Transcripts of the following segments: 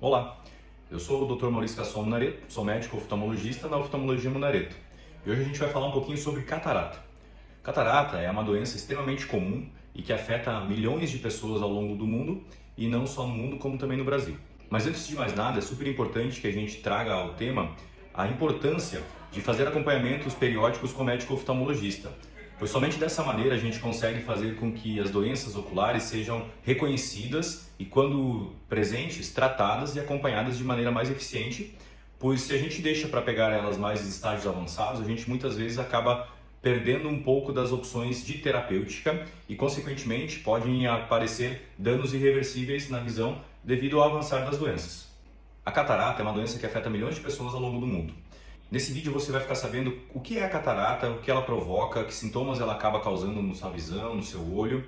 Olá, eu sou o Dr. Maurício Casson Munareto, sou médico oftalmologista na Oftalmologia Munareto. E hoje a gente vai falar um pouquinho sobre catarata. Catarata é uma doença extremamente comum e que afeta milhões de pessoas ao longo do mundo, e não só no mundo, como também no Brasil. Mas antes de mais nada, é super importante que a gente traga ao tema a importância de fazer acompanhamentos periódicos com o médico oftalmologista, pois somente dessa maneira a gente consegue fazer com que as doenças oculares sejam reconhecidas e, quando presentes, tratadas e acompanhadas de maneira mais eficiente, pois se a gente deixa para pegar elas mais em estágios avançados, a gente muitas vezes acaba perdendo um pouco das opções de terapêutica e, consequentemente, podem aparecer danos irreversíveis na visão devido ao avançar das doenças. A catarata é uma doença que afeta milhões de pessoas ao longo do mundo. Nesse vídeo você vai ficar sabendo o que é a catarata, o que ela provoca, que sintomas ela acaba causando na sua visão, no seu olho,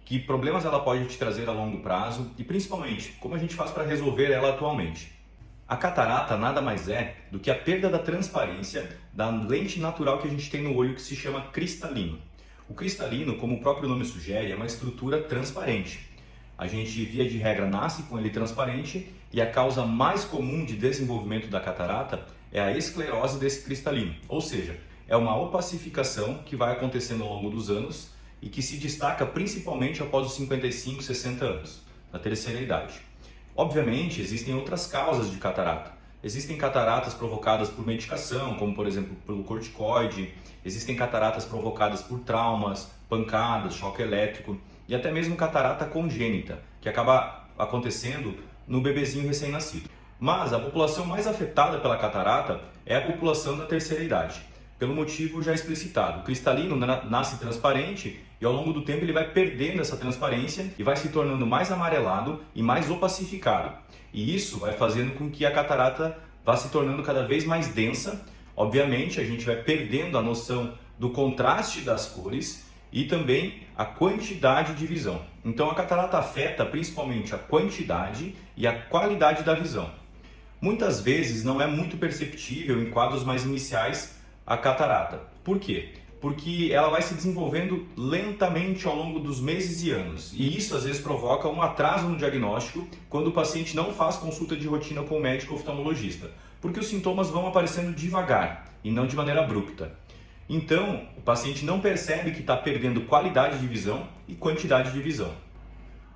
que problemas ela pode te trazer a longo prazo e, principalmente, como a gente faz para resolver ela atualmente. A catarata nada mais é do que a perda da transparência da lente natural que a gente tem no olho, que se chama cristalino. O cristalino, como o próprio nome sugere, é uma estrutura transparente. A gente, via de regra, nasce com ele transparente, e a causa mais comum de desenvolvimento da catarata é a esclerose desse cristalino, ou seja, é uma opacificação que vai acontecendo ao longo dos anos e que se destaca principalmente após os 55, 60 anos, na terceira idade. Obviamente, existem outras causas de catarata. Existem cataratas provocadas por medicação, como por exemplo pelo corticoide, existem cataratas provocadas por traumas, pancadas, choque elétrico e até mesmo catarata congênita, que acaba acontecendo no bebezinho recém-nascido. Mas a população mais afetada pela catarata é a população da terceira idade, pelo motivo já explicitado. O cristalino nasce transparente e ao longo do tempo ele vai perdendo essa transparência e vai se tornando mais amarelado e mais opacificado. E isso vai fazendo com que a catarata vá se tornando cada vez mais densa. Obviamente a gente vai perdendo a noção do contraste das cores e também a quantidade de visão. Então a catarata afeta principalmente a quantidade e a qualidade da visão. Muitas vezes não é muito perceptível em quadros mais iniciais a catarata. Por quê? Porque ela vai se desenvolvendo lentamente ao longo dos meses e anos. E isso às vezes provoca um atraso no diagnóstico quando o paciente não faz consulta de rotina com o médico oftalmologista, porque os sintomas vão aparecendo devagar e não de maneira abrupta. Então, o paciente não percebe que está perdendo qualidade de visão e quantidade de visão.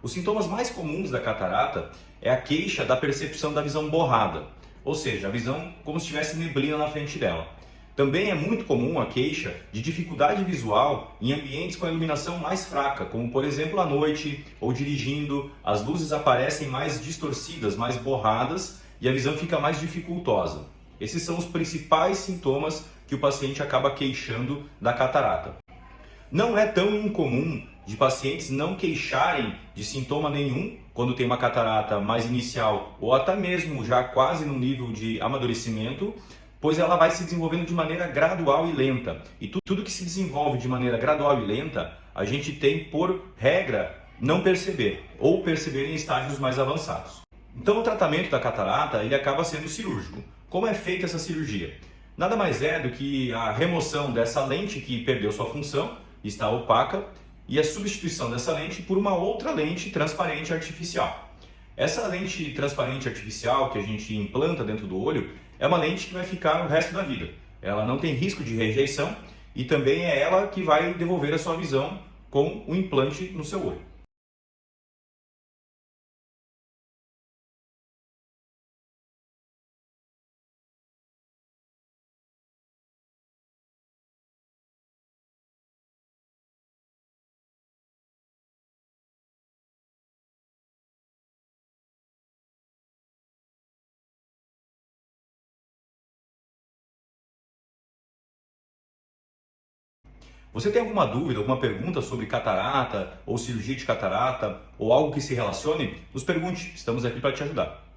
Os sintomas mais comuns da catarata é a queixa da percepção da visão borrada, ou seja, a visão como se tivesse neblina na frente dela. Também é muito comum a queixa de dificuldade visual em ambientes com a iluminação mais fraca, como por exemplo à noite ou dirigindo, as luzes aparecem mais distorcidas, mais borradas e a visão fica mais dificultosa. Esses são os principais sintomas que o paciente acaba queixando da catarata. Não é tão incomum de pacientes não queixarem de sintoma nenhum quando tem uma catarata mais inicial ou até mesmo já quase no nível de amadurecimento, pois ela vai se desenvolvendo de maneira gradual e lenta. E tudo que se desenvolve de maneira gradual e lenta, a gente tem por regra não perceber ou perceber em estágios mais avançados. Então o tratamento da catarata ele acaba sendo cirúrgico. Como é feita essa cirurgia? Nada mais é do que a remoção dessa lente que perdeu sua função, está opaca, e a substituição dessa lente por uma outra lente transparente artificial. Essa lente transparente artificial que a gente implanta dentro do olho é uma lente que vai ficar o resto da vida. Ela não tem risco de rejeição e também é ela que vai devolver a sua visão com o implante no seu olho. Você tem alguma dúvida, alguma pergunta sobre catarata ou cirurgia de catarata ou algo que se relacione? Nos pergunte, estamos aqui para te ajudar.